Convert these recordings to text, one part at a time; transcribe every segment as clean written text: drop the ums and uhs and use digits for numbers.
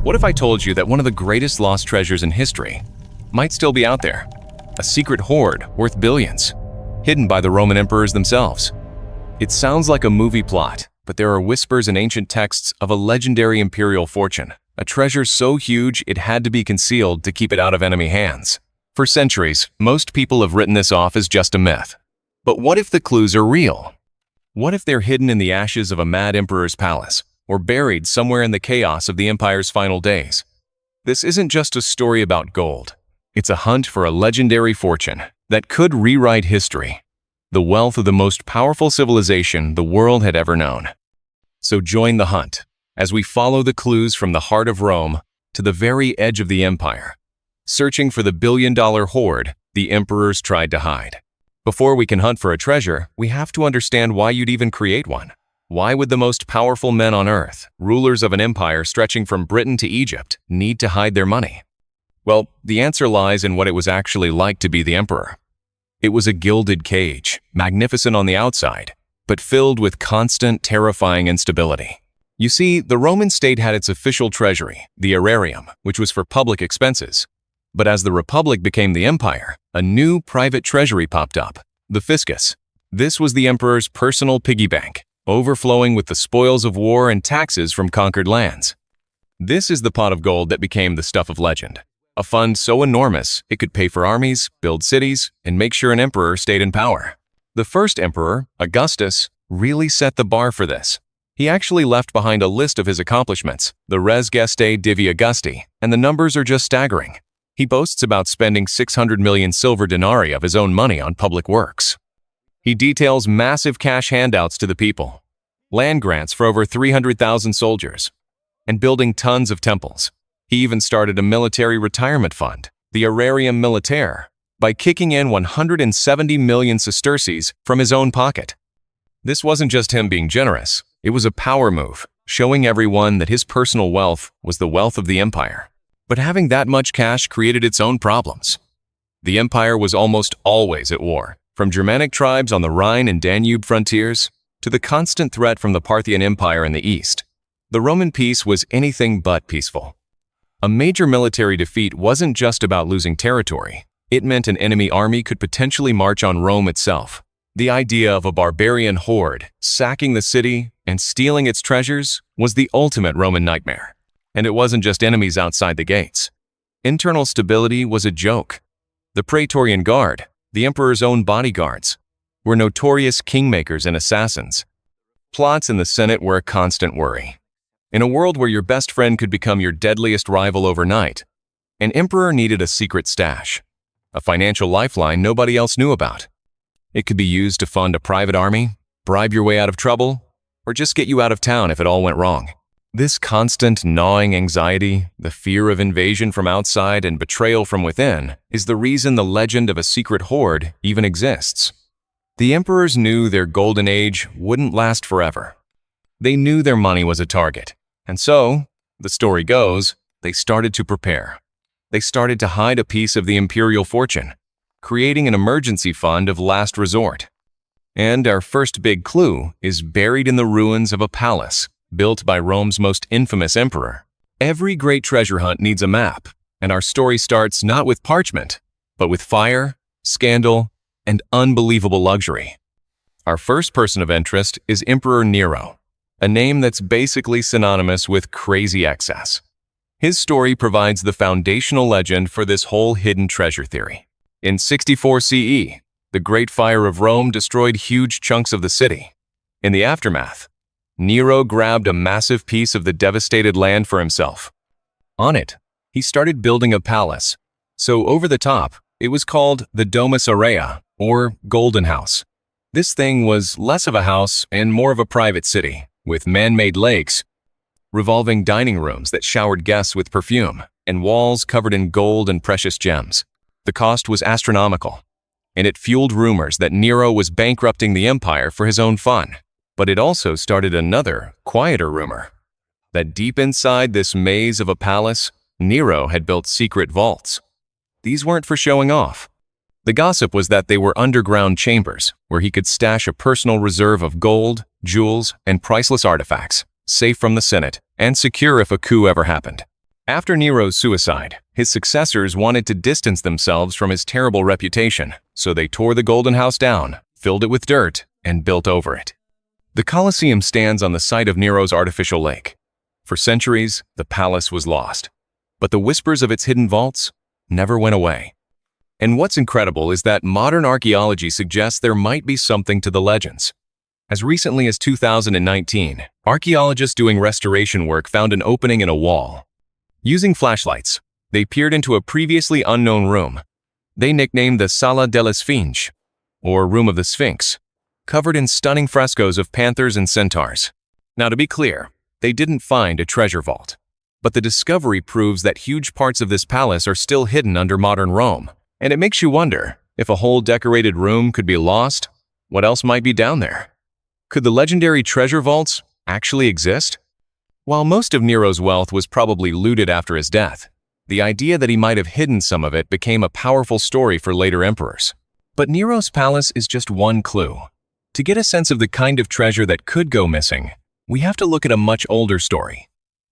What if I told you that one of the greatest lost treasures in history might still be out there? A secret hoard worth billions, hidden by the Roman emperors themselves. It sounds like a movie plot, but there are whispers in ancient texts of a legendary imperial fortune, a treasure so huge it had to be concealed to keep it out of enemy hands. For centuries, most people have written this off as just a myth. But what if the clues are real? What if they're hidden in the ashes of a mad emperor's palace, or buried somewhere in the chaos of the empire's final days? This isn't just a story about gold. It's a hunt for a legendary fortune that could rewrite history, the wealth of the most powerful civilization the world had ever known. So join the hunt as we follow the clues from the heart of Rome to the very edge of the empire, searching for the billion-dollar hoard the emperors tried to hide. Before we can hunt for a treasure, we have to understand why you'd even create one. Why would the most powerful men on earth, rulers of an empire stretching from Britain to Egypt, need to hide their money? Well, the answer lies in what it was actually like to be the emperor. It was a gilded cage, magnificent on the outside, but filled with constant, terrifying instability. You see, the Roman state had its official treasury, the aerarium, which was for public expenses. But as the Republic became the empire, a new private treasury popped up, the fiscus. This was the emperor's personal piggy bank, overflowing with the spoils of war and taxes from conquered lands. This is the pot of gold that became the stuff of legend. A fund so enormous it could pay for armies, build cities, and make sure an emperor stayed in power. The first emperor, Augustus, really set the bar for this. He actually left behind a list of his accomplishments, the Res Gestae Divi Augusti, and the numbers are just staggering. He boasts about spending 600 million silver denarii of his own money on public works. He details massive cash handouts to the people, land grants for over 300,000 soldiers, and building tons of temples. He even started a military retirement fund, the Aerarium Militare, by kicking in 170 million sesterces from his own pocket. This wasn't just him being generous, it was a power move, showing everyone that his personal wealth was the wealth of the empire. But having that much cash created its own problems. The empire was almost always at war, from Germanic tribes on the Rhine and Danube frontiers to the constant threat from the Parthian Empire in the east. The Roman peace was anything but peaceful. A major military defeat wasn't just about losing territory. It meant an enemy army could potentially march on Rome itself. The idea of a barbarian horde sacking the city and stealing its treasures was the ultimate Roman nightmare. And it wasn't just enemies outside the gates. Internal stability was a joke. The Praetorian Guard, the emperor's own bodyguards, were notorious kingmakers and assassins. Plots in the Senate were a constant worry. In a world where your best friend could become your deadliest rival overnight, an emperor needed a secret stash, a financial lifeline nobody else knew about. It could be used to fund a private army, bribe your way out of trouble, or just get you out of town if it all went wrong. This constant gnawing anxiety, the fear of invasion from outside and betrayal from within, is the reason the legend of a secret hoard even exists. The emperors knew their golden age wouldn't last forever. They knew their money was a target, and so, the story goes, they started to prepare. They started to hide a piece of the imperial fortune, creating an emergency fund of last resort. And our first big clue is buried in the ruins of a palace built by Rome's most infamous emperor. Every great treasure hunt needs a map, and our story starts not with parchment, but with fire, scandal, and unbelievable luxury. Our first person of interest is Emperor Nero, a name that's basically synonymous with crazy excess. His story provides the foundational legend for this whole hidden treasure theory. In 64 CE, the Great Fire of Rome destroyed huge chunks of the city. In the aftermath, Nero grabbed a massive piece of the devastated land for himself. On it, he started building a palace. So over the top, it was called the Domus Aurea, or Golden House. This thing was less of a house and more of a private city, with man-made lakes, revolving dining rooms that showered guests with perfume, and walls covered in gold and precious gems. The cost was astronomical, and it fueled rumors that Nero was bankrupting the empire for his own fun. But it also started another, quieter rumor, that deep inside this maze of a palace, Nero had built secret vaults. These weren't for showing off. The gossip was that they were underground chambers where he could stash a personal reserve of gold, jewels, and priceless artifacts, safe from the Senate and secure if a coup ever happened. After Nero's suicide, his successors wanted to distance themselves from his terrible reputation, so they tore the Golden House down, filled it with dirt, and built over it. The Colosseum stands on the site of Nero's artificial lake. For centuries, the palace was lost, but the whispers of its hidden vaults never went away. And what's incredible is that modern archaeology suggests there might be something to the legends. As recently as 2019, archaeologists doing restoration work found an opening in a wall. Using flashlights, they peered into a previously unknown room. They nicknamed the Sala della Sphinx, or Room of the Sphinx, covered in stunning frescoes of panthers and centaurs. Now, to be clear, they didn't find a treasure vault, but the discovery proves that huge parts of this palace are still hidden under modern Rome. And it makes you wonder, if a whole decorated room could be lost, what else might be down there? Could the legendary treasure vaults actually exist? While most of Nero's wealth was probably looted after his death, the idea that he might have hidden some of it became a powerful story for later emperors. But Nero's palace is just one clue. To get a sense of the kind of treasure that could go missing, we have to look at a much older story: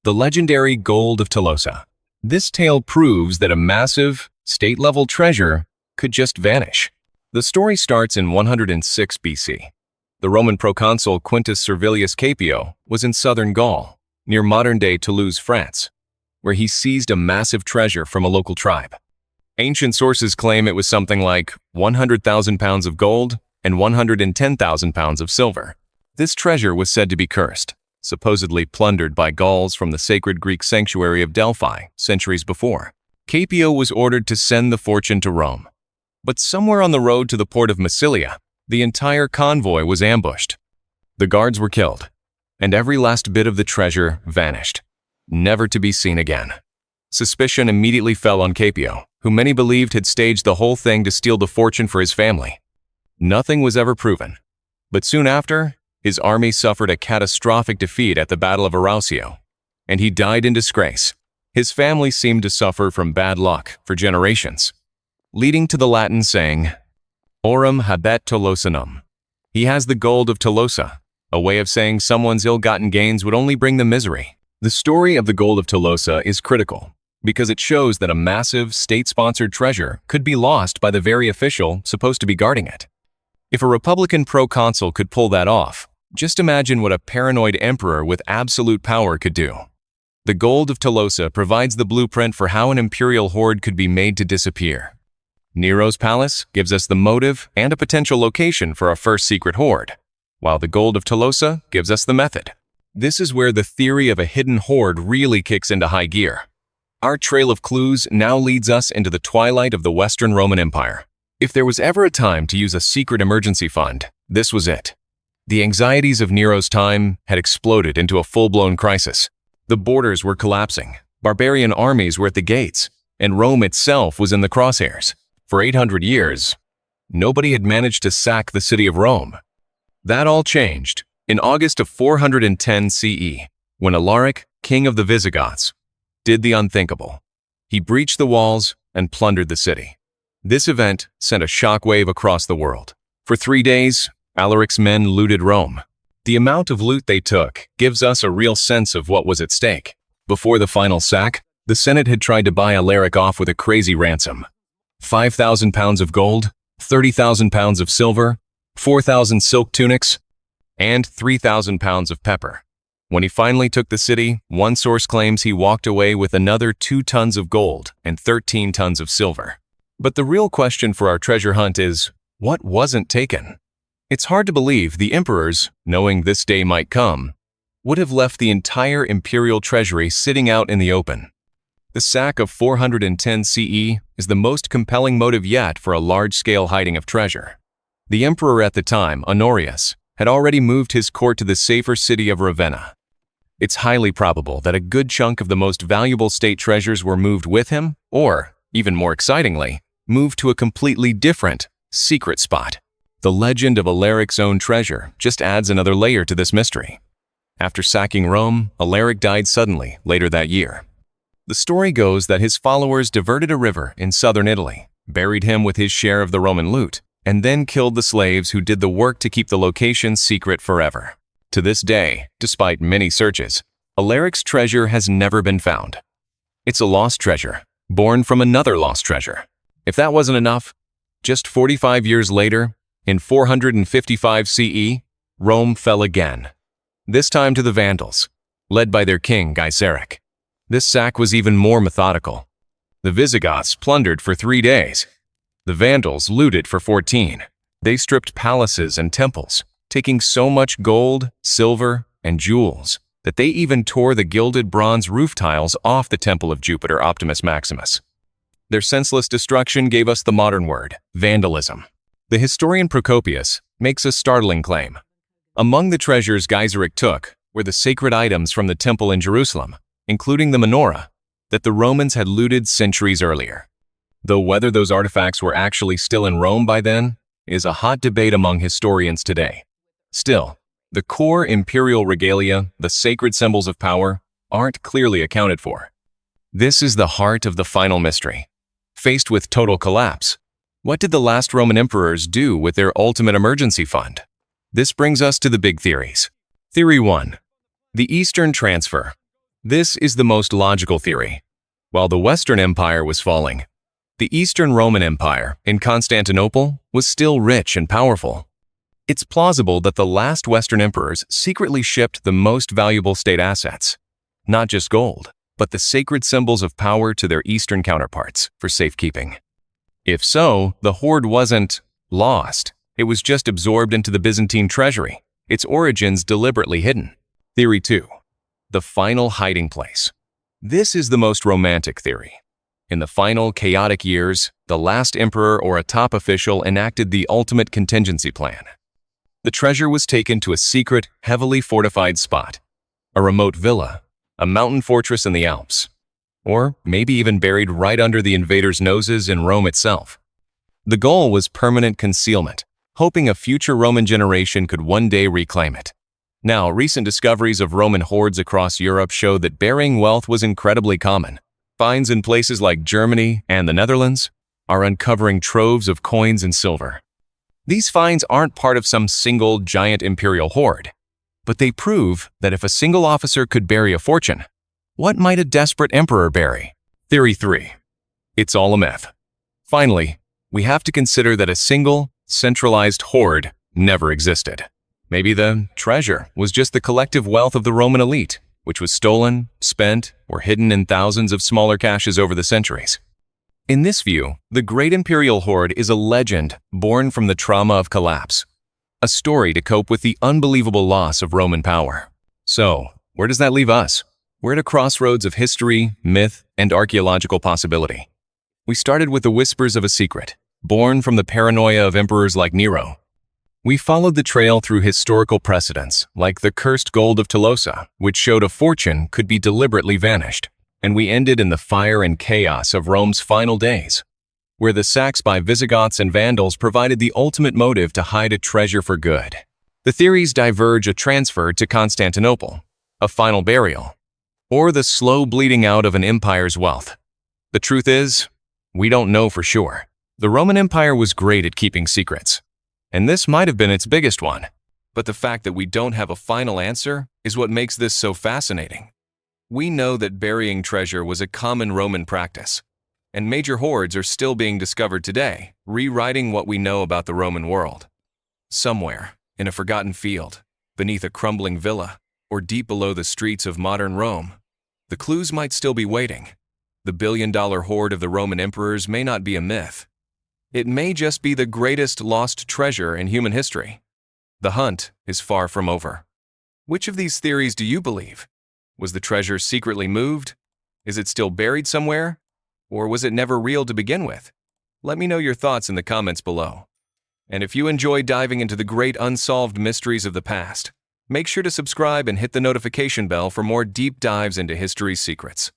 the legendary Gold of Tolosa. This tale proves that a massive, state-level treasure could just vanish. The story starts in 106 BC. The Roman proconsul Quintus Servilius Capio was in southern Gaul, near modern-day Toulouse, France, where he seized a massive treasure from a local tribe. Ancient sources claim it was something like 100,000 pounds of gold and 110,000 pounds of silver. This treasure was said to be cursed, supposedly plundered by Gauls from the sacred Greek sanctuary of Delphi centuries before. Capio was ordered to send the fortune to Rome. But somewhere on the road to the port of Massilia, the entire convoy was ambushed. The guards were killed, and every last bit of the treasure vanished, never to be seen again. Suspicion immediately fell on Capio, who many believed had staged the whole thing to steal the fortune for his family. Nothing was ever proven, but soon after, his army suffered a catastrophic defeat at the Battle of Arausio, and he died in disgrace. His family seemed to suffer from bad luck for generations, leading to the Latin saying, Aurum habet Tolosanum. He has the gold of Tolosa, a way of saying someone's ill-gotten gains would only bring them misery. The story of the Gold of Tolosa is critical because it shows that a massive, state-sponsored treasure could be lost by the very official supposed to be guarding it. If a Republican proconsul could pull that off, just imagine what a paranoid emperor with absolute power could do. The Gold of Tolosa provides the blueprint for how an imperial hoard could be made to disappear. Nero's palace gives us the motive and a potential location for our first secret hoard, while the Gold of Tolosa gives us the method. This is where the theory of a hidden hoard really kicks into high gear. Our trail of clues now leads us into the twilight of the Western Roman Empire. If there was ever a time to use a secret emergency fund, this was it. The anxieties of Nero's time had exploded into a full-blown crisis. The borders were collapsing, barbarian armies were at the gates, and Rome itself was in the crosshairs. For 800 years, nobody had managed to sack the city of Rome. That all changed in August of 410 CE, when Alaric, king of the Visigoths, did the unthinkable. He breached the walls and plundered the city. This event sent a shockwave across the world. For 3 days, Alaric's men looted Rome. The amount of loot they took gives us a real sense of what was at stake. Before the final sack, the Senate had tried to buy Alaric off with a crazy ransom: 5,000 pounds of gold, 30,000 pounds of silver, 4,000 silk tunics, and 3,000 pounds of pepper. When he finally took the city, one source claims he walked away with another 2 tons of gold and 13 tons of silver. But the real question for our treasure hunt is, what wasn't taken? It's hard to believe the emperors, knowing this day might come, would have left the entire imperial treasury sitting out in the open. The sack of 410 CE is the most compelling motive yet for a large-scale hiding of treasure. The emperor at the time, Honorius, had already moved his court to the safer city of Ravenna. It's highly probable that a good chunk of the most valuable state treasures were moved with him, or, even more excitingly, moved to a completely different, secret spot. The legend of Alaric's own treasure just adds another layer to this mystery. After sacking Rome, Alaric died suddenly later that year. The story goes that his followers diverted a river in southern Italy, buried him with his share of the Roman loot, and then killed the slaves who did the work to keep the location secret forever. To this day, despite many searches, Alaric's treasure has never been found. It's a lost treasure, born from another lost treasure. If that wasn't enough, just 45 years later, in 455 CE, Rome fell again. This time to the Vandals, led by their king Gaiseric. This sack was even more methodical. The Visigoths plundered for 3 days. The Vandals looted for 14. They stripped palaces and temples, taking so much gold, silver, and jewels that they even tore the gilded bronze roof tiles off the Temple of Jupiter Optimus Maximus. Their senseless destruction gave us the modern word, vandalism. The historian Procopius makes a startling claim. Among the treasures Gaiseric took were the sacred items from the temple in Jerusalem, including the menorah, that the Romans had looted centuries earlier. Though whether those artifacts were actually still in Rome by then is a hot debate among historians today. Still, the core imperial regalia, the sacred symbols of power, aren't clearly accounted for. This is the heart of the final mystery. Faced with total collapse, what did the last Roman emperors do with their ultimate emergency fund? This brings us to the big theories. Theory 1. The Eastern Transfer. This is the most logical theory. While the Western Empire was falling, the Eastern Roman Empire in Constantinople was still rich and powerful. It's plausible that the last Western emperors secretly shipped the most valuable state assets, not just gold, but the sacred symbols of power to their Eastern counterparts for safekeeping. If so, the hoard wasn't lost. It was just absorbed into the Byzantine treasury, its origins deliberately hidden. Theory 2. The final hiding place. This is the most romantic theory. In the final chaotic years, the last emperor or a top official enacted the ultimate contingency plan. The treasure was taken to a secret, heavily fortified spot, a remote villa, a mountain fortress in the Alps, or maybe even buried right under the invaders' noses in Rome itself. The goal was permanent concealment, hoping a future Roman generation could one day reclaim it. Now, recent discoveries of Roman hoards across Europe show that burying wealth was incredibly common. Finds in places like Germany and the Netherlands are uncovering troves of coins and silver. These finds aren't part of some single giant imperial hoard, but they prove that if a single officer could bury a fortune, what might a desperate emperor bury? Theory 3. It's all a myth. Finally, we have to consider that a single, centralized hoard never existed. Maybe the treasure was just the collective wealth of the Roman elite, which was stolen, spent, or hidden in thousands of smaller caches over the centuries. In this view, the Great Imperial Hoard is a legend born from the trauma of collapse, a story to cope with the unbelievable loss of Roman power. So, where does that leave us? We're at a crossroads of history, myth, and archaeological possibility. We started with the whispers of a secret, born from the paranoia of emperors like Nero. We followed the trail through historical precedents, like the cursed gold of Tolosa, which showed a fortune could be deliberately vanished. And we ended in the fire and chaos of Rome's final days, where the sacks by Visigoths and Vandals provided the ultimate motive to hide a treasure for good. The theories diverge: a transfer to Constantinople, a final burial, or the slow bleeding out of an empire's wealth. The truth is, we don't know for sure. The Roman Empire was great at keeping secrets, and this might have been its biggest one. But the fact that we don't have a final answer is what makes this so fascinating. We know that burying treasure was a common Roman practice, and major hoards are still being discovered today, rewriting what we know about the Roman world. Somewhere, in a forgotten field, beneath a crumbling villa, or deep below the streets of modern Rome, the clues might still be waiting. The billion-dollar hoard of the Roman emperors may not be a myth. It may just be the greatest lost treasure in human history. The hunt is far from over. Which of these theories do you believe? Was the treasure secretly moved? Is it still buried somewhere? Or was it never real to begin with? Let me know your thoughts in the comments below. And if you enjoy diving into the great unsolved mysteries of the past, make sure to subscribe and hit the notification bell for more deep dives into history's secrets.